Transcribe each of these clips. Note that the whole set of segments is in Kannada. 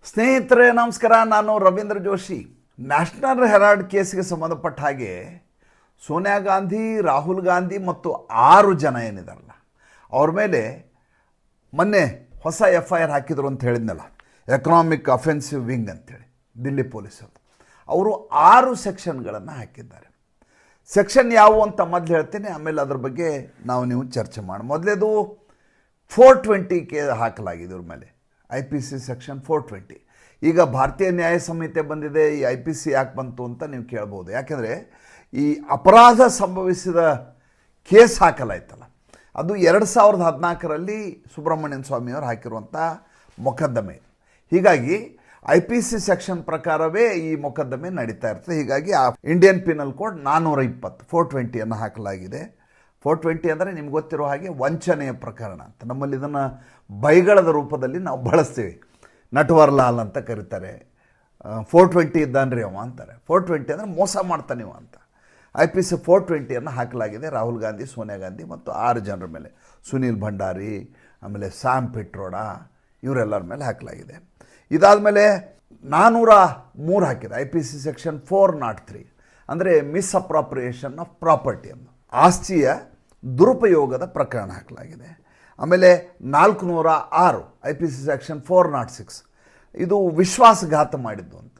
ಸ್ನೇಹಿತರೆ ನಮಸ್ಕಾರ. ನಾನು ರವೀಂದ್ರ ಜೋಶಿ. ನ್ಯಾಷನಲ್ ಹೆರಾಲ್ಡ್ ಕೇಸ್ಗೆ ಸಂಬಂಧಪಟ್ಟ ಹಾಗೆ ಸೋನಿಯಾ ಗಾಂಧಿ, ರಾಹುಲ್ ಗಾಂಧಿ ಮತ್ತು 6 ಜನ ಏನಿದಾರಲ್ಲ ಅವ್ರ ಮೇಲೆ ಮೊನ್ನೆ ಹೊಸ FIR ಹಾಕಿದ್ರು ಅಂತ ಹೇಳಿದ್ನಲ್ಲ, ಎಕನಾಮಿಕ್ ಅಫೆನ್ಸಿವ್ ವಿಂಗ್ ಅಂತೇಳಿ ದಿಲ್ಲಿ ಪೊಲೀಸರು. ಅವರು 6 ಸೆಕ್ಷನ್ಗಳನ್ನು ಹಾಕಿದ್ದಾರೆ. ಸೆಕ್ಷನ್ ಯಾವುವು ಅಂತ ಮೊದಲು ಹೇಳ್ತೀನಿ, ಆಮೇಲೆ ಅದ್ರ ಬಗ್ಗೆ ನೀವು ಚರ್ಚೆ ಮಾಡಿ. ಮೊದಲೇದು 420 ಹಾಕಲಾಗಿದೆ ಇವ್ರ ಮೇಲೆ, IPC ಸೆಕ್ಷನ್ 420. ಈಗ ಭಾರತೀಯ ನ್ಯಾಯ ಸಂಹಿತೆ ಬಂದಿದೆ, ಈ IPC ಯಾಕೆ ಬಂತು ಅಂತ ನೀವು ಕೇಳ್ಬೋದು. ಯಾಕೆಂದರೆ ಈ ಅಪರಾಧ ಸಂಭವಿಸಿದ ಕೇಸ್ ಹಾಕಲಾಯ್ತಲ್ಲ, ಅದು 2014ರಲ್ಲಿ ಸುಬ್ರಹ್ಮಣ್ಯನ್ ಸ್ವಾಮಿಯವರು ಹಾಕಿರುವಂಥ ಮೊಕದ್ದಮೆ. ಹೀಗಾಗಿ IPC ಸೆಕ್ಷನ್ ಪ್ರಕಾರವೇ ಈ ಮೊಕದ್ದಮೆ ನಡೀತಾ ಇರ್ತದೆ. ಹೀಗಾಗಿ ಆ ಇಂಡಿಯನ್ ಪಿನಲ್ ಕೋಡ್ 420 420 ಹಾಕಲಾಗಿದೆ. 420 ಅಂದರೆ ನಿಮ್ಗೆ ಗೊತ್ತಿರೋ ಹಾಗೆ ವಂಚನೆಯ ಪ್ರಕರಣ ಅಂತ. ನಮ್ಮಲ್ಲಿ ಇದನ್ನು ಬೈಗಳದ ರೂಪದಲ್ಲಿ ನಾವು ಬಳಸ್ತೀವಿ. ನಟ್ವರ್ಲಾಲ್ ಅಂತ ಕರೀತಾರೆ, 420 ಇದ್ದಾನ್ರಿ ಅವ ಅಂತಾರೆ. 420 ಅಂದರೆ ಮೋಸ ಮಾಡ್ತಾನೆ ನೀವು ಅಂತ. IPC 420 ಹಾಕಲಾಗಿದೆ ರಾಹುಲ್ ಗಾಂಧಿ, ಸೋನಿಯಾ ಗಾಂಧಿ ಮತ್ತು 6 ಜನರ ಮೇಲೆ. ಸುನೀಲ್ ಭಂಡಾರಿ, ಆಮೇಲೆ ಸ್ಯಾಮ್ ಪಿಟ್ರೋಡಾ, ಇವರೆಲ್ಲರ ಮೇಲೆ ಹಾಕಲಾಗಿದೆ. ಇದಾದ ಮೇಲೆ 403 ಹಾಕಿದೆ, IPC ಸೆಕ್ಷನ್ 403, ಅಂದರೆ ಮಿಸ್ಅಪ್ರಾಪ್ರಿಯೇಷನ್ ಆಫ್ ಪ್ರಾಪರ್ಟಿ ಅನ್ನು, ಆಸ್ತಿಯ ದುರುಪಯೋಗದ ಪ್ರಕರಣ ಹಾಕಲಾಗಿದೆ. ಆಮೇಲೆ 406 IPC ಸೆಕ್ಷನ್ 406, ಇದು ವಿಶ್ವಾಸಘಾತ ಮಾಡಿದ್ದು ಅಂತ,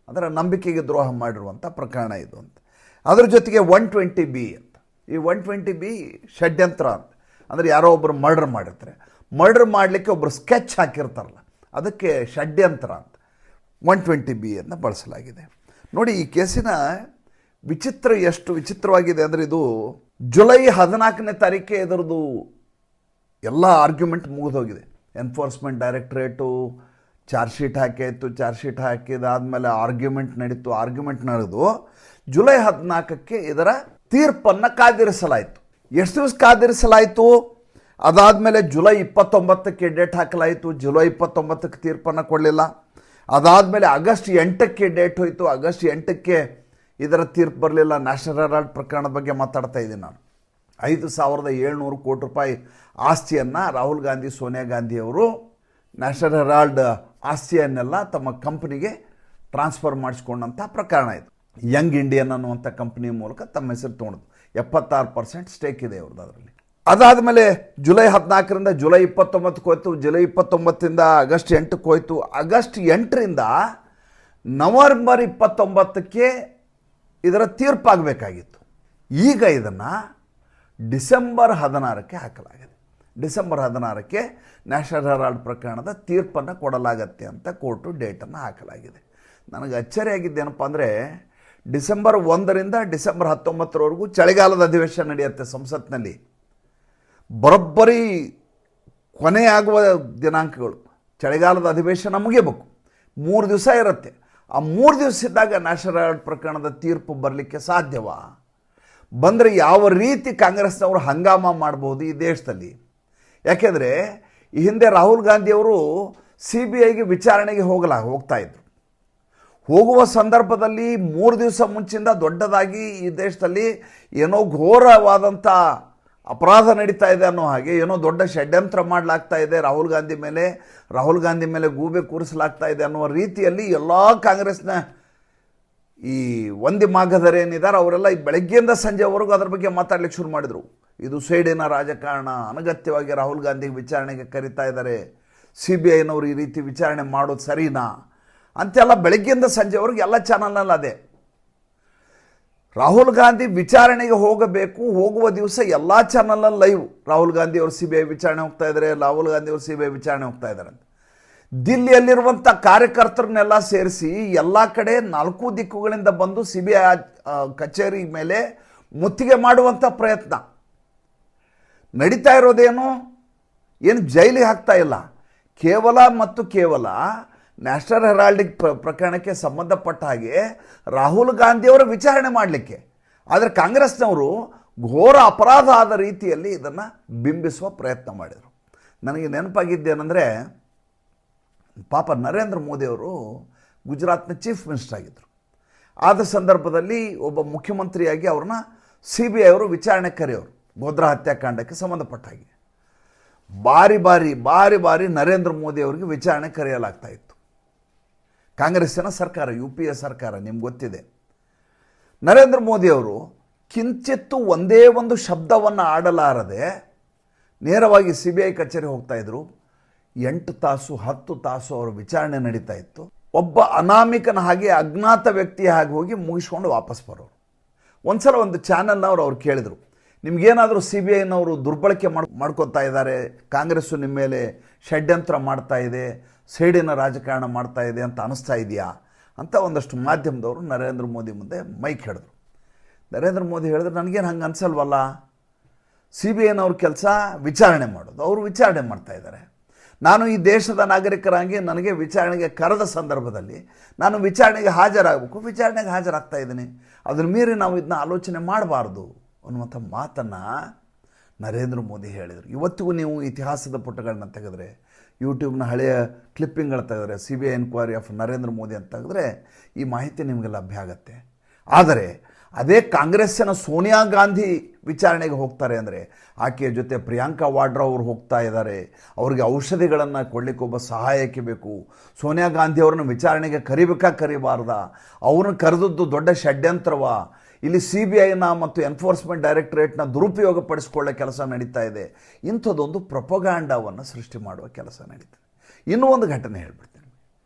ಅಂದರೆ ನಂಬಿಕೆಗೆ ದ್ರೋಹ ಮಾಡಿರುವಂಥ ಪ್ರಕರಣ ಇದು ಅಂತ. ಅದರ ಜೊತೆಗೆ 120B ಅಂತ. ಈ 120B ಷಡ್ಯಂತ್ರ ಅಂತ, ಅಂದರೆ ಯಾರೋ ಒಬ್ಬರು ಮರ್ಡರ್ ಮಾಡಿರ್ತಾರೆ, ಮರ್ಡರ್ ಮಾಡಲಿಕ್ಕೆ ಒಬ್ಬರು ಸ್ಕೆಚ್ ಹಾಕಿರ್ತಾರಲ್ಲ, ಅದಕ್ಕೆ ಷಡ್ಯಂತ್ರ ಅಂತ 120B ಅನ್ನು ಬಳಸಲಾಗಿದೆ. ನೋಡಿ, ಈ ಕೇಸಿನ ವಿಚಿತ್ರ ಎಷ್ಟು ವಿಚಿತ್ರವಾಗಿದೆ ಅಂದರೆ, ಇದು ಜುಲೈ 14ನೇ ತಾರೀಕೆ ಇದರದ್ದು ಎಲ್ಲ ಆರ್ಗ್ಯುಮೆಂಟ್ ಮುಗಿದೋಗಿದೆ. ಎನ್ಫೋರ್ಸ್ಮೆಂಟ್ ಡೈರೆಕ್ಟ್ರೇಟು ಚಾರ್ಜ್ ಶೀಟ್ ಹಾಕಿತ್ತು, ಚಾರ್ಜ್ ಶೀಟ್ ಹಾಕಿದಾದ್ಮೇಲೆ ಆರ್ಗ್ಯುಮೆಂಟ್ ನಡೀತು. ಆರ್ಗ್ಯುಮೆಂಟ್ ನಡೆದು ಜುಲೈ 14ಕ್ಕೆ ಇದರ ತೀರ್ಪನ್ನು ಕಾದಿರಿಸಲಾಯಿತು. ಎಷ್ಟು ದಿವಸ ಕಾದಿರಿಸಲಾಯಿತು? ಅದಾದಮೇಲೆ ಜುಲೈ 29ಕ್ಕೆ ಡೇಟ್ ಹಾಕಲಾಯಿತು. ಜುಲೈ 29ಕ್ಕೆ ತೀರ್ಪನ್ನು ಕೊಡಲಿಲ್ಲ. ಅದಾದಮೇಲೆ ಆಗಸ್ಟ್ 8ಕ್ಕೆ ಡೇಟ್ ಹೋಯಿತು. ಆಗಸ್ಟ್ 8ಕ್ಕೆ ಇದರ ತೀರ್ಪು ಬರಲಿಲ್ಲ. ನ್ಯಾಷನಲ್ ಹೆರಾಲ್ಡ್ ಪ್ರಕರಣದ ಬಗ್ಗೆ ಮಾತಾಡ್ತಾ ಇದ್ದೀನಿ ನಾನು. 5,700 ಕೋಟಿ ರೂಪಾಯಿ ಆಸ್ತಿಯನ್ನು ರಾಹುಲ್ ಗಾಂಧಿ, ಸೋನಿಯಾ ಗಾಂಧಿಯವರು ನ್ಯಾಷನಲ್ ಹೆರಾಲ್ಡ್ ಆಸ್ತಿಯನ್ನೆಲ್ಲ ತಮ್ಮ ಕಂಪ್ನಿಗೆ ಟ್ರಾನ್ಸ್ಫರ್ ಮಾಡಿಸ್ಕೊಂಡಂಥ ಪ್ರಕರಣ ಇದು. ಯಂಗ್ ಇಂಡಿಯನ್ ಅನ್ನುವಂಥ ಕಂಪ್ನಿ ಮೂಲಕ ತಮ್ಮ ಹೆಸರು ತೊಗೊಂಡು 76% ಸ್ಟೇಕ್ ಇದೆ ಅವ್ರದ್ದು ಅದರಲ್ಲಿ. ಅದಾದಮೇಲೆ ಜುಲೈ 14ರಿಂದ ಜುಲೈ 29ಕ್ಕೆ ಹೋಯ್ತು. ಜುಲೈ 29ರಿಂದ ಆಗಸ್ಟ್ 8ಕ್ಕೆ ಹೋಯ್ತು. ಆಗಸ್ಟ್ 8ರಿಂದ ನವೆಂಬರ್ 29ಕ್ಕೆ ಇದರ ತೀರ್ಪಾಗಬೇಕಾಗಿತ್ತು. ಈಗ ಇದನ್ನು ಡಿಸೆಂಬರ್ 16ಕ್ಕೆ ಹಾಕಲಾಗಿದೆ. ಡಿಸೆಂಬರ್ 16ಕ್ಕೆ ನ್ಯಾಷನಲ್ ಹೆರಾಲ್ಡ್ ಪ್ರಕರಣದ ತೀರ್ಪನ್ನು ಕೊಡಲಾಗತ್ತೆ ಅಂತ ಕೋರ್ಟು ಡೇಟನ್ನು ಹಾಕಲಾಗಿದೆ. ನನಗೆ ಅಚ್ಚರಿಯಾಗಿದ್ದೇನಪ್ಪ ಅಂದರೆ, ಡಿಸೆಂಬರ್ 1ರಿಂದ ಡಿಸೆಂಬರ್ 19ರವರೆಗೂ ಚಳಿಗಾಲದ ಅಧಿವೇಶನ ನಡೆಯುತ್ತೆ ಸಂಸತ್ನಲ್ಲಿ. ಬರೋಬ್ಬರಿ ಕೊನೆಯಾಗುವ ದಿನಾಂಕಗಳು, ಚಳಿಗಾಲದ ಅಧಿವೇಶನ ಮುಗಿಯಬೇಕು, 3 ದಿವಸ ಇರುತ್ತೆ. ಆ 3 ದಿವಸ ಇದ್ದಾಗ ನ್ಯಾಷನಲ್ ಹೆರಾಲ್ಡ್ ಪ್ರಕರಣದ ತೀರ್ಪು ಬರಲಿಕ್ಕೆ ಸಾಧ್ಯವಾ? ಬಂದರೆ ಯಾವ ರೀತಿ ಕಾಂಗ್ರೆಸ್ನವರು ಹಂಗಾಮ ಮಾಡ್ಬೋದು ಈ ದೇಶದಲ್ಲಿ? ಯಾಕೆಂದರೆ ಈ ಹಿಂದೆ ರಾಹುಲ್ ಗಾಂಧಿಯವರು CBIಗೆ ವಿಚಾರಣೆಗೆ ಹೋಗ್ತಾಯಿದ್ರು. ಹೋಗುವ ಸಂದರ್ಭದಲ್ಲಿ 3 ದಿವಸ ಮುಂಚಿಂದ ದೊಡ್ಡದಾಗಿ ಈ ದೇಶದಲ್ಲಿ ಏನೋ ಘೋರವಾದಂಥ ಅಪರಾಧ ನಡೀತಾ ಇದೆ ಅನ್ನೋ ಹಾಗೆ, ಏನೋ ದೊಡ್ಡ ಷಡ್ಯಂತ್ರ ಮಾಡಲಾಗ್ತಾ ಇದೆ ರಾಹುಲ್ ಗಾಂಧಿ ಮೇಲೆ ಗೂಬೆ ಕೂರಿಸಲಾಗ್ತಾ ಇದೆ ಅನ್ನುವ ರೀತಿಯಲ್ಲಿ ಎಲ್ಲ ಕಾಂಗ್ರೆಸ್ನ ಈ ಒಂದಿ ಮಾಗಧರೇನಿದ್ದಾರೆ ಅವರೆಲ್ಲ ಬೆಳಗ್ಗೆಯಿಂದ ಸಂಜೆವರೆಗೂ ಅದರ ಬಗ್ಗೆ ಮಾತಾಡ್ಲಿಕ್ಕೆ ಶುರು ಮಾಡಿದರು. ಇದು ಸೇಡಿನ ರಾಜಕಾರಣ, ಅನಗತ್ಯವಾಗಿ ರಾಹುಲ್ ಗಾಂಧಿಗೆ ವಿಚಾರಣೆಗೆ ಕರೀತಾ ಇದ್ದಾರೆ, CBIನವರು ಈ ರೀತಿ ವಿಚಾರಣೆ ಮಾಡೋದು ಸರಿನಾ ಅಂತೆಲ್ಲ ಬೆಳಗ್ಗೆಯಿಂದ ಸಂಜೆವರೆಗೂ ಎಲ್ಲ ಚಾನಲ್ನಲ್ಲಿ ಅದೇ. ರಾಹುಲ್ ಗಾಂಧಿ ವಿಚಾರಣೆಗೆ ಹೋಗಬೇಕು, ಹೋಗುವ ದಿವಸ ಎಲ್ಲ ಚಾನಲ್ನಲ್ಲಿ ಲೈವ್ ರಾಹುಲ್ ಗಾಂಧಿ ಅವರು CBI ವಿಚಾರಣೆ ಹೋಗ್ತಾ ಇದ್ದಾರೆ, ರಾಹುಲ್ ಗಾಂಧಿ ಅವರು CBI ವಿಚಾರಣೆ ಹೋಗ್ತಾ ಇದ್ದಾರೆ ಅಂತ. ದಿಲ್ಲಿಯಲ್ಲಿರುವಂಥ ಕಾರ್ಯಕರ್ತರನ್ನೆಲ್ಲ ಸೇರಿಸಿ ಎಲ್ಲ ಕಡೆ 4 ದಿಕ್ಕುಗಳಿಂದ ಬಂದು CBI ಕಚೇರಿ ಮೇಲೆ ಮುತ್ತಿಗೆ ಮಾಡುವಂಥ ಪ್ರಯತ್ನ ನಡೀತಾ ಇರೋದೇನು? ಏನು ಜೈಲಿಗೆ ಹಾಕ್ತಾ ಇಲ್ಲ, ಕೇವಲ ನ್ಯಾಷನಲ್ ಹೆರಾಲ್ಡ್ ಪ್ರಕರಣಕ್ಕೆ ಸಂಬಂಧಪಟ್ಟ ಹಾಗೆ ರಾಹುಲ್ ಗಾಂಧಿಯವರ ವಿಚಾರಣೆ ಮಾಡಲಿಕ್ಕೆ. ಆದರೆ ಕಾಂಗ್ರೆಸ್ನವರು ಘೋರ ಅಪರಾಧ ಆದ ರೀತಿಯಲ್ಲಿ ಇದನ್ನು ಬಿಂಬಿಸುವ ಪ್ರಯತ್ನ ಮಾಡಿದರು. ನನಗೆ ನೆನಪಾಗಿದ್ದೇನೆಂದರೆ, ಪಾಪ ನರೇಂದ್ರ ಮೋದಿಯವರು ಗುಜರಾತ್ನ ಚೀಫ್ ಮಿನಿಸ್ಟರ್ ಆಗಿದ್ದರು. ಆದ ಸಂದರ್ಭದಲ್ಲಿ ಒಬ್ಬ ಮುಖ್ಯಮಂತ್ರಿಯಾಗಿ ಅವ್ರನ್ನ CBI ಅವರು ವಿಚಾರಣೆ ಕರೆಯೋರು ಗೋಧ್ರಾ ಹತ್ಯಾಕಾಂಡಕ್ಕೆ ಸಂಬಂಧಪಟ್ಟ ಹಾಗೆ. ಬಾರಿ ಬಾರಿ ನರೇಂದ್ರ ಮೋದಿ ಅವರಿಗೆ ವಿಚಾರಣೆ ಕರೆಯಲಾಗ್ತಾ ಇತ್ತು. ಕಾಂಗ್ರೆಸ್ಸಿನ ಸರ್ಕಾರ, UPA ಸರ್ಕಾರ, ನಿಮ್ಗೆ ಗೊತ್ತಿದೆ. ನರೇಂದ್ರ ಮೋದಿಯವರು ಕಿಂಚಿತ್ತು ಒಂದೇ ಒಂದು ಶಬ್ದವನ್ನು ಆಡಲಾರದೆ ನೇರವಾಗಿ CBI ಕಚೇರಿ ಹೋಗ್ತಾಯಿದ್ರು. 8 ತಾಸು 10 ತಾಸು ಅವರ ವಿಚಾರಣೆ ನಡೀತಾ ಇತ್ತು. ಒಬ್ಬ ಅನಾಮಿಕನ ಹಾಗೆ ಅಜ್ಞಾತ ವ್ಯಕ್ತಿಯ ಹಾಗೆ ಹೋಗಿ ಮುಗಿಸ್ಕೊಂಡು ವಾಪಸ್ ಬರೋರು. ಒಂದು ಸಲ ಒಂದು ಚಾನಲ್ನವ್ರು ಅವ್ರು ಕೇಳಿದರು, ನಿಮಗೇನಾದರೂ CBIನವರು ದುರ್ಬಳಕೆ ಮಾಡ್ಕೊತಾ ಇದ್ದಾರೆ, ಕಾಂಗ್ರೆಸ್ಸು ನಿಮ್ಮ ಮೇಲೆ ಷಡ್ಯಂತ್ರ ಮಾಡ್ತಾ ಇದೆ, ಸೇಡಿನ ರಾಜಕಾರಣ ಮಾಡ್ತಾ ಇದೆ ಅಂತ ಅನಿಸ್ತಾ ಇದೆಯಾ ಅಂತ ಒಂದಷ್ಟು ಮಾಧ್ಯಮದವರು ನರೇಂದ್ರ ಮೋದಿ ಮುಂದೆ ಮೈಕ್ ಹಿಡಿದ್ರು. ನರೇಂದ್ರ ಮೋದಿ ಹೇಳಿದ್ರು, ನನಗೇನು ಹಂಗೆ ಅನಿಸಲ್ವಲ್ಲ, CBIನವ್ರ ಕೆಲಸ ವಿಚಾರಣೆ ಮಾಡೋದು, ಅವರು ವಿಚಾರಣೆ ಮಾಡ್ತಾ ಇದ್ದಾರೆ. ನಾನು ಈ ದೇಶದ ನಾಗರಿಕರಾಗಿ ನನಗೆ ವಿಚಾರಣೆಗೆ ಕರೆದ ಸಂದರ್ಭದಲ್ಲಿ ನಾನು ವಿಚಾರಣೆಗೆ ಹಾಜರಾಗಬೇಕು, ವಿಚಾರಣೆಗೆ ಹಾಜರಾಗ್ತಾ ಇದ್ದೀನಿ, ಅದ್ರ ಮೀರಿ ನಾವು ಇದನ್ನ ಆಲೋಚನೆ ಮಾಡಬಾರ್ದು ಅನ್ನುವಂಥ ಮಾತನ್ನು ನರೇಂದ್ರ ಮೋದಿ ಹೇಳಿದರು. ಇವತ್ತಿಗೂ ನೀವು ಇತಿಹಾಸದ ಪುಟಗಳನ್ನ ತೆಗೆದ್ರೆ, ಯೂಟ್ಯೂಬ್ನ ಹಳೆಯ ಕ್ಲಿಪ್ಪಿಂಗ್ಗಳು ತೆಗೆದ್ರೆ, CBI enquiry of Narendra Modi ಅಂತ ತೆಗೆದ್ರೆ ಈ ಮಾಹಿತಿ ನಿಮಗೆ ಲಭ್ಯ ಆಗುತ್ತೆ. ಆದರೆ ಅದೇ ಕಾಂಗ್ರೆಸ್ಸಿನ ಸೋನಿಯಾ ಗಾಂಧಿ ವಿಚಾರಣೆಗೆ ಹೋಗ್ತಾರೆ ಅಂದರೆ, ಆಕೆಯ ಜೊತೆ ಪ್ರಿಯಾಂಕಾ ವಾಡ್ರಾ ಅವರು ಹೋಗ್ತಾ ಇದ್ದಾರೆ, ಅವರಿಗೆ ಔಷಧಿಗಳನ್ನು ಕೊಡಲಿಕ್ಕೆ ಒಬ್ಬ ಸಹಾಯಕ್ಕೆ ಬೇಕು, ಸೋನಿಯಾ ಗಾಂಧಿ ಅವ್ರನ್ನ ವಿಚಾರಣೆಗೆ ಕರಿಬೇಕಾ ಕರಿಬಾರ್ದ, ಅವ್ರನ್ನ ಕರೆದದ್ದು ದೊಡ್ಡ ಷಡ್ಯಂತ್ರವ, ಇಲ್ಲಿ CBIನ ಮತ್ತು ಎನ್ಫೋರ್ಸ್ಮೆಂಟ್ ಡೈರೆಕ್ಟರೇಟ್ನ ದುರುಪಯೋಗ ಪಡಿಸ್ಕೊಳ್ಳೋ ಕೆಲಸ ನಡೀತಾ ಇದೆ, ಇಂಥದ್ದೊಂದು ಪ್ರೊಪಗಾಂಡವನ್ನು ಸೃಷ್ಟಿ ಮಾಡುವ ಕೆಲಸ ನಡೀತದೆ. ಇನ್ನೂ ಒಂದು ಘಟನೆ ಹೇಳ್ಬಿಡ್ತೀನಿ.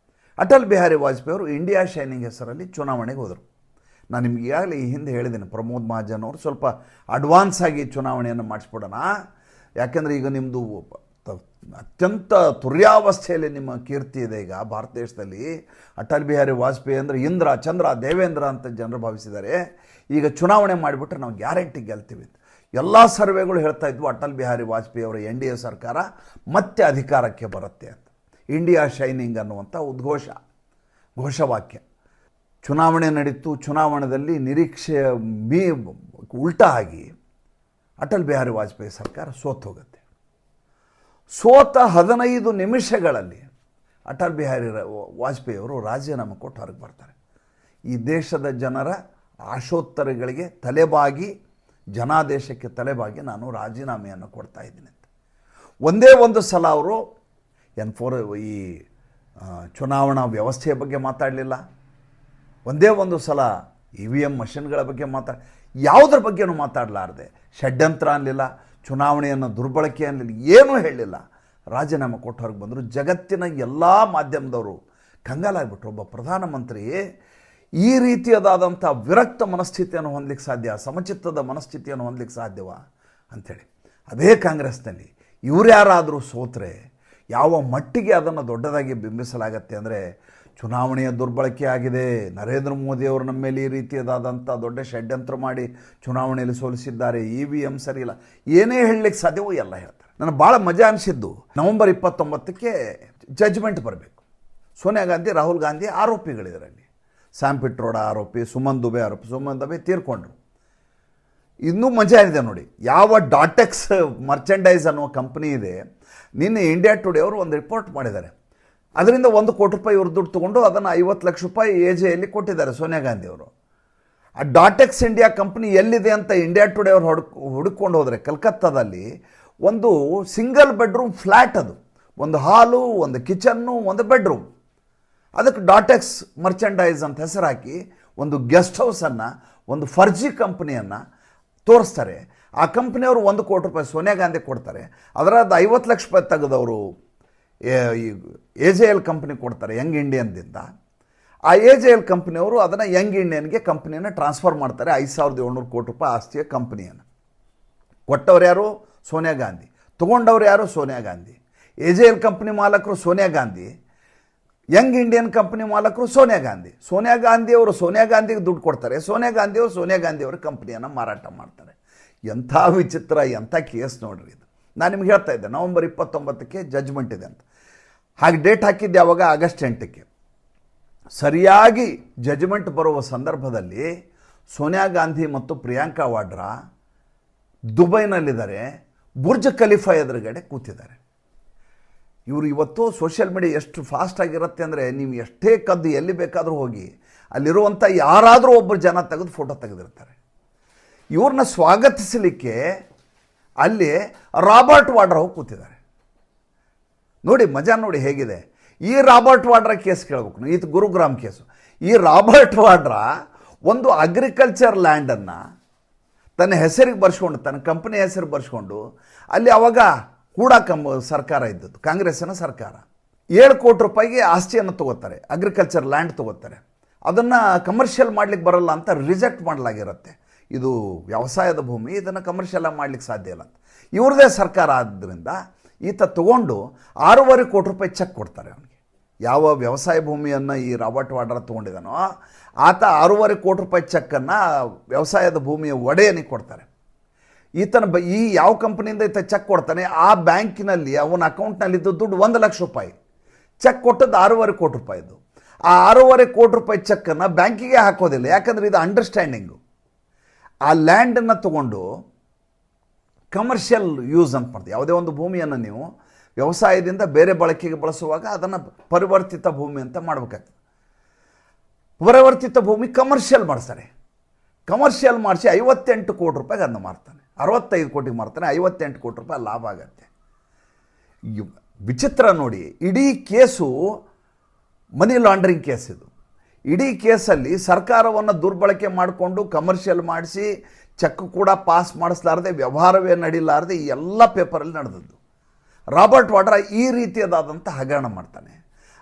ಅಟಲ್ ಬಿಹಾರಿ ವಾಜಪೇಯಿ ಅವರು ಇಂಡಿಯಾ ಶೈನಿಂಗ್ ಹೆಸರಲ್ಲಿ ಚುನಾವಣೆಗೆ ಹೋದರು. ನಾನು ನಿಮ್ಗೆ ಈಗಾಗಲೇ ಈ ಹಿಂದೆ ಹೇಳಿದ್ದೇನೆ, ಪ್ರಮೋದ್ ಮಹಾಜನ್ ಅವರು ಸ್ವಲ್ಪ ಅಡ್ವಾನ್ಸ್ ಆಗಿ ಚುನಾವಣೆಯನ್ನು ಮಾಡಿಸ್ಬಿಡೋಣ, ಯಾಕೆಂದರೆ ಈಗ ನಿಮ್ಮದು ಅತ್ಯಂತ ತುರ್ಯಾವಸ್ಥೆಯಲ್ಲಿ ನಿಮ್ಮ ಕೀರ್ತಿ ಇದೆ. ಈಗ ಭಾರತ ದೇಶದಲ್ಲಿ ಅಟಲ್ ಬಿಹಾರಿ ವಾಜಪೇಯಿ ಅಂದರೆ ಇಂದ್ರ, ಚಂದ್ರ, ದೇವೇಂದ್ರ ಅಂತ ಜನರು ಭಾವಿಸಿದ್ದಾರೆ. ಈಗ ಚುನಾವಣೆ ಮಾಡಿಬಿಟ್ರೆ ನಾವು ಗ್ಯಾರಂಟಿ ಗೆಲ್ತೀವಿ. ಎಲ್ಲ ಸರ್ವೆಗಳು ಹೇಳ್ತಾ ಇದ್ವು ಅಟಲ್ ಬಿಹಾರಿ ವಾಜಪೇಯಿ ಅವರ NDA ಸರ್ಕಾರ ಮತ್ತೆ ಅಧಿಕಾರಕ್ಕೆ ಬರುತ್ತೆ ಅಂತ. ಇಂಡಿಯಾ ಶೈನಿಂಗ್ ಅನ್ನುವಂಥ ಘೋಷವಾಕ್ಯ. ಚುನಾವಣೆ ನಡೀತು. ಚುನಾವಣೆಯಲ್ಲಿ ನಿರೀಕ್ಷೆಯ ಉಲ್ಟಾ ಆಗಿ ಅಟಲ್ ಬಿಹಾರಿ ವಾಜಪೇಯಿ ಸರ್ಕಾರ ಸೋತು ಹೋಗುತ್ತೆ. ಸೋತ 15 ನಿಮಿಷಗಳಲ್ಲಿ ಅಟಲ್ ಬಿಹಾರಿ ವಾಜಪೇಯಿ ಅವರು ರಾಜೀನಾಮೆ ಕೊಟ್ಟು ಹೊರಗೆ ಬರ್ತಾರೆ. ಈ ದೇಶದ ಜನರ ಆಶೋತ್ತರಗಳಿಗೆ ತಲೆಬಾಗಿ, ಜನಾದೇಶಕ್ಕೆ ತಲೆಬಾಗಿ ನಾನು ರಾಜೀನಾಮೆಯನ್ನು ಕೊಡ್ತಾ ಇದ್ದೀನಿ ಅಂತ. ಒಂದೇ ಒಂದು ಸಲ ಅವರು ಈ ಚುನಾವಣಾ ವ್ಯವಸ್ಥೆಯ ಬಗ್ಗೆ ಮಾತಾಡಲಿಲ್ಲ. ಒಂದೇ ಒಂದು ಸಲ EVM ಮಷಿನ್ಗಳ ಬಗ್ಗೆ ಯಾವುದ್ರ ಬಗ್ಗೆನೂ ಮಾತಾಡಲಾರದೆ, ಷಡ್ಯಂತ್ರ ಅನ್ನಲಿಲ್ಲ, ಚುನಾವಣೆಯನ್ನು ದುರ್ಬಳಕೆ ಅನ್ನಲಿಲ್ಲ, ಏನೂ ಹೇಳಲಿಲ್ಲ, ರಾಜೀನಾಮೆ ಕೊಟ್ಟು ಹೊರಗೆ ಬಂದರು. ಜಗತ್ತಿನ ಎಲ್ಲ ಮಾಧ್ಯಮದವರು ಕಂಗಾಲಾಗ್ಬಿಟ್ರು. ಒಬ್ಬ ಪ್ರಧಾನಮಂತ್ರಿ ಈ ರೀತಿಯಾದಂಥ ವಿರಕ್ತ ಮನಸ್ಥಿತಿಯನ್ನು ಹೊಂದಲಿಕ್ಕೆ ಸಾಧ್ಯ, ಸಮಚಿತ್ತದ ಮನಸ್ಥಿತಿಯನ್ನು ಹೊಂದಲಿಕ್ಕೆ ಸಾಧ್ಯವಾ ಅಂಥೇಳಿ. ಅದೇ ಕಾಂಗ್ರೆಸ್ನಲ್ಲಿ ಇವ್ರು ಯಾರಾದರೂ ಸೋತ್ರೆ ಯಾವ ಮಟ್ಟಿಗೆ ಅದನ್ನು ದೊಡ್ಡದಾಗಿ ಬಿಂಬಿಸಲಾಗತ್ತೆ ಅಂದರೆ, ಚುನಾವಣೆಯ ದುರ್ಬಳಕೆ ಆಗಿದೆ, ನರೇಂದ್ರ ಮೋದಿಯವರು ನಮ್ಮ ಮೇಲೆ ಈ ರೀತಿಯಾದಂಥ ದೊಡ್ಡ ಷಡ್ಯಂತ್ರ ಮಾಡಿ ಚುನಾವಣೆಯಲ್ಲಿ ಸೋಲಿಸಿದ್ದಾರೆ, EVM ಸರಿ ಇಲ್ಲ, ಏನೇ ಹೇಳಲಿಕ್ಕೆ ಸಾಧ್ಯವೋ ಎಲ್ಲ ಹೇಳ್ತಾರೆ. ನನಗೆ ಭಾಳ ಮಜಾ ಅನಿಸಿದ್ದು, ನವೆಂಬರ್ 29ಕ್ಕೆ ಜಡ್ಜ್ಮೆಂಟ್ ಬರಬೇಕು. ಸೋನಿಯಾ ಗಾಂಧಿ, ರಾಹುಲ್ ಗಾಂಧಿ ಆರೋಪಿಗಳಿದರಲ್ಲಿ. ಸ್ಯಾಮ್ ಪಿಟ್ರೋಡಾ ಆರೋಪಿ, ಸುಮನ್ ದುಬೆ ಆರೋಪಿ. ಸುಮನ್ ದುಬೆ ತೀರ್ಕೊಂಡ್ರು. ಇನ್ನೂ ಮಜಾ ಇದೆ ನೋಡಿ, ಯಾವ ಡಾಟೆಕ್ಸ್ ಮರ್ಚೆಂಡೈಸ್ ಅನ್ನುವ ಕಂಪ್ನಿ ಇದೆ, ನಿನ್ನೆ ಇಂಡಿಯಾ ಟುಡೇ ಅವರು ಒಂದು ರಿಪೋರ್ಟ್ ಮಾಡಿದ್ದಾರೆ. ಅದರಿಂದ 1 ಕೋಟಿ ರೂಪಾಯಿ ಇವ್ರು ದುಡ್ಡು ತೊಗೊಂಡು ಅದನ್ನು 50 ಲಕ್ಷ ರೂಪಾಯಿ AJಯಲ್ಲಿ ಕೊಟ್ಟಿದ್ದಾರೆ ಸೋನಿಯಾ ಗಾಂಧಿ ಅವರು. ಆ ಡಾಟೆಕ್ಸ್ ಇಂಡಿಯಾ ಕಂಪ್ನಿ ಎಲ್ಲಿದೆ ಅಂತ ಇಂಡಿಯಾ ಟುಡೇ ಅವರು ಹುಡುಕೊಂಡು ಹೋದರೆ, ಕಲ್ಕತ್ತಾದಲ್ಲಿ ಒಂದು ಸಿಂಗಲ್ ಬೆಡ್ರೂಮ್ ಫ್ಲ್ಯಾಟ್, ಅದು ಒಂದು ಹಾಲು, ಒಂದು ಕಿಚನ್ನು, ಒಂದು ಬೆಡ್ರೂಮ್, ಅದಕ್ಕೆ ಡಾಟೆಕ್ಸ್ ಮರ್ಚೆಂಡೈಸ್ ಅಂತ ಹೆಸರು ಹಾಕಿ ಒಂದು ಗೆಸ್ಟ್ ಹೌಸನ್ನು, ಒಂದು ಫರ್ಜಿ ಕಂಪ್ನಿಯನ್ನು ತೋರಿಸ್ತಾರೆ. ಆ ಕಂಪ್ನಿಯವರು 1 ಕೋಟಿ ರೂಪಾಯಿ ಸೋನಿಯಾ ಗಾಂಧಿ ಕೊಡ್ತಾರೆ. ಅದರದ್ದು 50 ಲಕ್ಷ ರೂಪಾಯಿ ತೆಗೆದವರು AJL ಕಂಪ್ನಿ ಕೊಡ್ತಾರೆ, ಯಂಗ್ ಇಂಡಿಯನ್ದಿಂದ. ಆ AJL ಕಂಪ್ನಿಯವರು ಅದನ್ನು ಯಂಗ್ ಇಂಡಿಯನ್ಗೆ ಕಂಪ್ನಿಯನ್ನು ಟ್ರಾನ್ಸ್ಫರ್ ಮಾಡ್ತಾರೆ, 5700 ಕೋಟಿ ರೂಪಾಯಿ ಆಸ್ತಿಯ ಕಂಪ್ನಿಯನ್ನು. ಕೊಟ್ಟವ್ರು ಯಾರು? ಸೋನಿಯಾ ಗಾಂಧಿ. ತೊಗೊಂಡವ್ರು ಯಾರು? ಸೋನಿಯಾ ಗಾಂಧಿ. AJL ಕಂಪ್ನಿ ಮಾಲಕರು Sonia Gandhi, Young Indian company ಮಾಲಕರು ಸೋನಿಯಾ ಗಾಂಧಿ. ಸೋನಿಯಾ ಗಾಂಧಿಯವರು ಸೋನಿಯಾ ಗಾಂಧಿಗೆ ದುಡ್ಡು ಕೊಡ್ತಾರೆ, ಸೋನಿಯಾ ಗಾಂಧಿಯವರು ಸೋನಿಯಾ ಗಾಂಧಿಯವರ ಕಂಪ್ನಿಯನ್ನು ಮಾರಾಟ ಮಾಡ್ತಾರೆ. ಎಂಥ ವಿಚಿತ್ರ, ಎಂಥ ಕೇಸ್ ನೋಡ್ರಿ ಇದು. ನಾನು ನಿಮ್ಗೆ ಹೇಳ್ತಾ ಇದ್ದೆ, ನವೆಂಬರ್ 29ಕ್ಕೆ ಜಡ್ಜ್ಮೆಂಟ್ ಇದೆ ಅಂತ. ಹಾಗೆ ಡೇಟ್ ಹಾಕಿದ್ದೆ ಯಾವಾಗ? ಆಗಸ್ಟ್ 8ಕ್ಕೆ. ಸರಿಯಾಗಿ ಜಡ್ಜ್ಮೆಂಟ್ ಬರುವ ಸಂದರ್ಭದಲ್ಲಿ ಸೋನಿಯಾ ಗಾಂಧಿ ಮತ್ತು ಪ್ರಿಯಾಂಕಾ ವಾಡ್ರಾ ದುಬೈನಲ್ಲಿದ್ದಾರೆ, ಬುರ್ಜ್ ಖಲೀಫಾ ಎದುರುಗಡೆ ಕೂತಿದ್ದಾರೆ. ಇವರು ಇವತ್ತು ಸೋಷಿಯಲ್ ಮೀಡಿಯಾ ಎಷ್ಟು ಫಾಸ್ಟಾಗಿರುತ್ತೆ ಅಂದರೆ, ನೀವು ಎಷ್ಟೇ ಕದ್ದು ಎಲ್ಲಿ ಬೇಕಾದರೂ ಹೋಗಿ ಅಲ್ಲಿರುವಂಥ ಯಾರಾದರೂ ಒಬ್ಬರು ಜನ ತೆಗೆದು ಫೋಟೋ ತೆಗೆದಿರ್ತಾರೆ. ಇವ್ರನ್ನ ಸ್ವಾಗತಿಸಲಿಕ್ಕೆ ಅಲ್ಲಿ ರಾಬರ್ಟ್ ವಾಡ್ರಾ ಹೋಗಿ ಕೂತಿದ್ದಾರೆ. ನೋಡಿ ಮಜಾ ನೋಡಿ ಹೇಗಿದೆ. ಈ ರಾಬರ್ಟ್ ವಾಡ್ರಾ ಕೇಸ್ ಕೇಳಬೇಕು ನೀವು, ಇದು ಗುರುಗ್ರಾಮ್ ಕೇಸು. ಈ ರಾಬರ್ಟ್ ವಾಡ್ರಾ ಒಂದು ಅಗ್ರಿಕಲ್ಚರ್ ಲ್ಯಾಂಡನ್ನು ತನ್ನ ಹೆಸರಿಗೆ ಬರ್ಸ್ಕೊಂಡು, ತನ್ನ ಕಂಪನಿ ಹೆಸರು ಬರ್ಸ್ಕೊಂಡು, ಅಲ್ಲಿ ಅವಾಗ ಕೂಡ ಸರ್ಕಾರ ಇದ್ದದ್ದು, ಕಾಂಗ್ರೆಸ್ಸಿನ ಸರ್ಕಾರ. 7 ಕೋಟಿ ರೂಪಾಯಿಗೆ ಆಸ್ತಿಯನ್ನು ತೊಗೋತಾರೆ, ಅಗ್ರಿಕಲ್ಚರ್ ಲ್ಯಾಂಡ್ ತೊಗೋತಾರೆ. ಅದನ್ನು ಕಮರ್ಷಿಯಲ್ ಮಾಡ್ಲಿಕ್ಕೆ ಬರಲ್ಲ ಅಂತ ರಿಜೆಕ್ಟ್ ಮಾಡಲಾಗಿರುತ್ತೆ. ಇದು ವ್ಯವಸಾಯದ ಭೂಮಿ, ಇದನ್ನು ಕಮರ್ಷಿಯಲ್ ಮಾಡ್ಲಿಕ್ಕೆ ಸಾಧ್ಯ ಇಲ್ಲ ಅಂತ. ಇವ್ರದೇ ಸರ್ಕಾರ ಆದ್ದರಿಂದ ಈತ ತೊಗೊಂಡು 6.5 ಕೋಟಿ ರೂಪಾಯಿ ಚೆಕ್ ಕೊಡ್ತಾರೆ ಅವನಿಗೆ. ಯಾವ ವ್ಯವಸಾಯ ಭೂಮಿಯನ್ನು ಈ ರಾಬರ್ಟ್ ವಾಡ್ರಾ ತೊಗೊಂಡಿದ್ದಾನೋ ಆತ 6.5 ಕೋಟಿ ರೂಪಾಯಿ ಚೆಕ್ಕನ್ನು ವ್ಯವಸಾಯದ ಭೂಮಿಯ ಒಡೆಯನಿಗೆ ಕೊಡ್ತಾರೆ. ಈತನ ಈ ಯಾವ ಕಂಪ್ನಿಯಿಂದ ಈತ ಚೆಕ್ ಕೊಡ್ತಾನೆ, ಆ ಬ್ಯಾಂಕಿನಲ್ಲಿ ಅವನ ಅಕೌಂಟ್ನಲ್ಲಿದ್ದು ದುಡ್ಡು 1 ಲಕ್ಷ ರೂಪಾಯಿ. ಚೆಕ್ ಕೊಟ್ಟದ್ದು 6.5 ಕೋಟಿ ರೂಪಾಯಿದು. ಆ 6.5 ಕೋಟಿ ರೂಪಾಯಿ ಚೆಕ್ಕನ್ನು ಬ್ಯಾಂಕಿಗೆ ಹಾಕೋದಿಲ್ಲ, ಯಾಕಂದರೆ ಇದು ಅಂಡರ್ಸ್ಟ್ಯಾಂಡಿಂಗು. ಆ ಲ್ಯಾಂಡನ್ನು ತೊಗೊಂಡು ಕಮರ್ಷಿಯಲ್ ಯೂಸ್ ಅಂತ ಮಾಡ್ತೀವಿ. ಯಾವುದೇ ಒಂದು ಭೂಮಿಯನ್ನು ನೀವು ವ್ಯವಸಾಯದಿಂದ ಬೇರೆ ಬಳಕೆಗೆ ಬಳಸುವಾಗ ಅದನ್ನು ಪರಿವರ್ತಿತ ಭೂಮಿ ಅಂತ ಮಾಡಬೇಕಾಗ್ತದೆ. ಪರಿವರ್ತಿತ ಭೂಮಿ ಕಮರ್ಷಿಯಲ್ ಮಾಡಿಸ್ತಾರೆ. ಕಮರ್ಷಿಯಲ್ ಮಾಡಿಸಿ 58 ಕೋಟಿ ರೂಪಾಯಿಗೆ ಅದನ್ನು ಮಾರ್ತಾನೆ. 65 ಕೋಟಿಗೆ ಮಾರ್ತಾನೆ, 58 ಕೋಟಿ ರೂಪಾಯಿ ಲಾಭ ಆಗತ್ತೆ. ವಿಚಿತ್ರ ನೋಡಿ, ಇಡೀ ಕೇಸು ಮನಿ ಲಾಂಡ್ರಿಂಗ್ ಕೇಸ್. ಇದು ಇಡೀ ಕೇಸಲ್ಲಿ ಸರ್ಕಾರವನ್ನು ದುರ್ಬಳಕೆ ಮಾಡಿಕೊಂಡು ಕಮರ್ಷಿಯಲ್ ಮಾಡಿಸಿ ಚೆಕ್ ಕೂಡ ಪಾಸ್ ಮಾಡಿಸಲಾರದೆ, ವ್ಯವಹಾರವೇ ನಡೀಲಾರದೆ ಈ ಎಲ್ಲ ಪೇಪರಲ್ಲಿ ನಡೆದದ್ದು. ರಾಬರ್ಟ್ ವಾಡ್ರಾ ಈ ರೀತಿಯಾದಂಥ ಹಗರಣ ಮಾಡ್ತಾನೆ.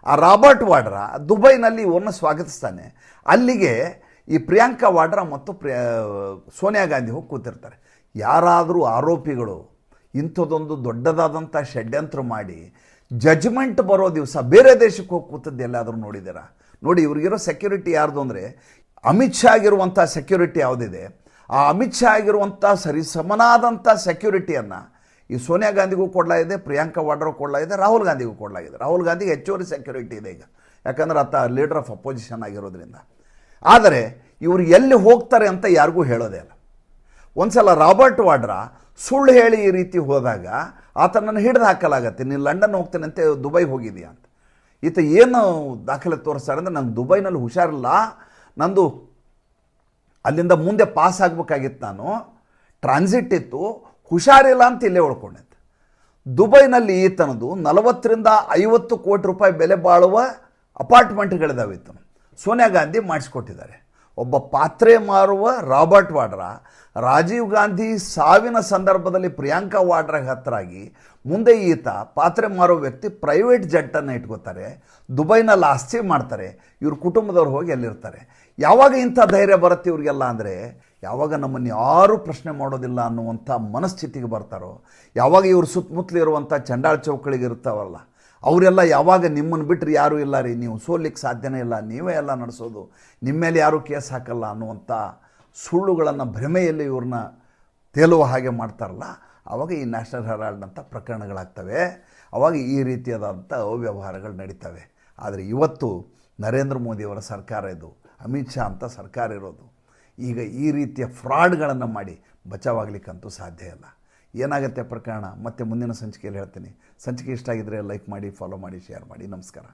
ಆ ರಾಬರ್ಟ್ ವಾಡ್ರಾ ದುಬೈನಲ್ಲಿ ಇವ್ರನ್ನ ಸ್ವಾಗತಿಸ್ತಾನೆ. ಅಲ್ಲಿಗೆ ಈ ಪ್ರಿಯಾಂಕಾ ವಾಡ್ರಾ ಮತ್ತು ಸೋನಿಯಾ ಗಾಂಧಿ ಹೋಗಿ ಕೂತಿರ್ತಾರೆ. ಯಾರಾದರೂ ಆರೋಪಿಗಳು ಇಂಥದ್ದೊಂದು ದೊಡ್ಡದಾದಂಥ ಷಡ್ಯಂತ್ರ ಮಾಡಿ ಜಜ್ಮೆಂಟ್ ಬರೋ ದಿವಸ ಬೇರೆ ದೇಶಕ್ಕೆ ಹೋಗಿ ಕೂತದ್ದು ಎಲ್ಲಾದರೂ ನೋಡಿದ್ದೀರಾ? ನೋಡಿ, ಇವ್ರಿಗಿರೋ ಸೆಕ್ಯೂರಿಟಿ ಯಾರ್ದು ಅಂದರೆ, ಅಮಿತ್ ಶಾ ಆಗಿರುವಂಥ ಸೆಕ್ಯೂರಿಟಿ ಯಾವುದಿದೆ, ಆ ಅಮಿತ್ ಶಾ ಆಗಿರುವಂಥ ಸರಿಸಮನಾದಂಥ ಸೆಕ್ಯೂರಿಟಿಯನ್ನು ಈ ಸೋನಿಯಾ ಗಾಂಧಿಗೂ ಕೊಡಲಾಗಿದೆ, ಪ್ರಿಯಾಂಕಾ ವಾಡ್ರಾ ಕೊಡಲಾಗಿದೆ, ರಾಹುಲ್ ಗಾಂಧಿಗೂ ಕೊಡಲಾಗಿದೆ. ರಾಹುಲ್ ಗಾಂಧಿಗೆ ಹೆಚ್ಚುವರಿ ಸೆಕ್ಯೂರಿಟಿ ಇದೆ ಈಗ, ಯಾಕಂದ್ರೆ ಆತ ಲೀಡರ್ ಆಫ್ ಅಪೋಸಿಷನ್ ಆಗಿರೋದ್ರಿಂದ. ಆದರೆ ಇವರು ಎಲ್ಲಿ ಹೋಗ್ತಾರೆ ಅಂತ ಯಾರಿಗೂ ಹೇಳೋದೇ ಇಲ್ಲ. ಒಂದು ಸಲ ರಾಬರ್ಟ್ ವಾಡ್ರಾ ಸುಳ್ಳು ಹೇಳಿ ಈ ರೀತಿ ಹೋದಾಗ ಆತನನ್ನು ಹಿಡಿದು ಹಾಕಲಾಗತ್ತೆ. ನೀನು ಲಂಡನ್ ಹೋಗ್ತೇನೆ ಅಂತ ದುಬೈಗೆ ಹೋಗಿದೆಯಾ ಅಂತ. ಈತ ಏನು ದಾಖಲೆ ತೋರಿಸ್ತಾರೆ ಅಂದರೆ, ನಂಗೆ ದುಬೈನಲ್ಲಿ ಹುಷಾರಿಲ್ಲ, ನಂದು ಅಲ್ಲಿಂದ ಮುಂದೆ ಪಾಸ್ ಆಗಬೇಕಾಗಿತ್ತು, ನಾನು ಟ್ರಾನ್ಸಿಟ್ ಇತ್ತು, ಹುಷಾರಿಲ್ಲ ಅಂತ ಇಲ್ಲೇ ಉಳ್ಕೊಂಡಿದ್ದೆ. ದುಬೈನಲ್ಲಿ ಈತನದು 40ರಿಂದ 50 ಕೋಟಿ ರೂಪಾಯಿ ಬೆಲೆ ಬಾಳುವ ಅಪಾರ್ಟ್ಮೆಂಟ್ಗಳಿದ್ದಾವೆ. ಈತನು ಸೋನಿಯಾ ಗಾಂಧಿ ಮಾಡಿಸ್ಕೊಟ್ಟಿದ್ದಾರೆ. ಒಬ್ಬ ಪಾತ್ರೆ ಮಾರುವ ರಾಬರ್ಟ್ ವಾಡ್ರಾ ರಾಜೀವ್ ಗಾಂಧಿ ಸಾವಿನ ಸಂದರ್ಭದಲ್ಲಿ ಪ್ರಿಯಾಂಕಾ ವಾಡ್ರಾಗೆ ಹತ್ತಿರಾಗಿ, ಮುಂದೆ ಈತ ಪಾತ್ರೆ ಮಾರೋ ವ್ಯಕ್ತಿ ಪ್ರೈವೇಟ್ ಜೆಟ್ಟನ್ನು ಇಟ್ಕೋತಾರೆ, ದುಬೈನಲ್ಲಿ ಆಸ್ತಿ ಮಾಡ್ತಾರೆ, ಇವ್ರ ಕುಟುಂಬದವ್ರು ಹೋಗಿ ಅಲ್ಲಿರ್ತಾರೆ. ಯಾವಾಗ ಇಂಥ ಧೈರ್ಯ ಬರುತ್ತೆ ಇವ್ರಿಗೆಲ್ಲ ಅಂದರೆ, ಯಾವಾಗ ನಮ್ಮನ್ನು ಯಾರೂ ಪ್ರಶ್ನೆ ಮಾಡೋದಿಲ್ಲ ಅನ್ನುವಂಥ ಮನಸ್ಥಿತಿಗೆ ಬರ್ತಾರೋ, ಯಾವಾಗ ಇವ್ರ ಸುತ್ತಮುತ್ತಲಿರುವಂಥ ಚಂಡಾಳ ಚೌಕಳಿಗೆ ಇರ್ತಾವಲ್ಲ, ಅವರೆಲ್ಲ ಯಾವಾಗ ನಿಮ್ಮನ್ನು ಬಿಟ್ಟರೆ ಯಾರೂ ಇಲ್ಲ ರೀ, ನೀವು ಸೋಲಿಕ್ಕೆ ಸಾಧ್ಯನೇ ಇಲ್ಲ, ನೀವೇ ಎಲ್ಲ ನಡೆಸೋದು, ನಿಮ್ಮ ಮೇಲೆ ಯಾರೂ ಕೇಸ್ ಹಾಕಲ್ಲ ಅನ್ನುವಂಥ ಸುಳ್ಳುಗಳನ್ನು ಭ್ರಮೆಯಲ್ಲಿ ಇವ್ರನ್ನ ತೇಲುವ ಹಾಗೆ ಮಾಡ್ತಾರಲ್ಲ, ಆವಾಗ ಈ ನ್ಯಾಷನಲ್ ಹೆರಾಲ್ಡ್ ಅಂತ ಪ್ರಕರಣಗಳಾಗ್ತವೆ. ಆವಾಗ ಈ ರೀತಿಯಾದಂಥ ಅವ್ಯವಹಾರಗಳು ನಡೀತವೆ. ಆದರೆ ಇವತ್ತು ನರೇಂದ್ರ ಮೋದಿಯವರ ಸರ್ಕಾರ ಇದು, ಅಮಿತ್ ಶಾ ಅಂತ ಸರ್ಕಾರ ಇರೋದು. ಈಗ ಈ ರೀತಿಯ ಫ್ರಾಡ್ಗಳನ್ನು ಮಾಡಿ ಬಚಾವಾಗಲಿಕ್ಕಂತೂ ಸಾಧ್ಯ ಇಲ್ಲ. ಏನಾಗುತ್ತೆ ಪ್ರಕರಣ ಮತ್ತೆ ಮುಂದಿನ ಸಂಚಿಕೆಯಲ್ಲಿ ಹೇಳ್ತೀನಿ. ಸಂಚಿಕೆ ಇಷ್ಟ ಆಗಿದ್ದರೆ ಲೈಕ್ ಮಾಡಿ, ಫಾಲೋ ಮಾಡಿ, ಶೇರ್ ಮಾಡಿ. ನಮಸ್ಕಾರ.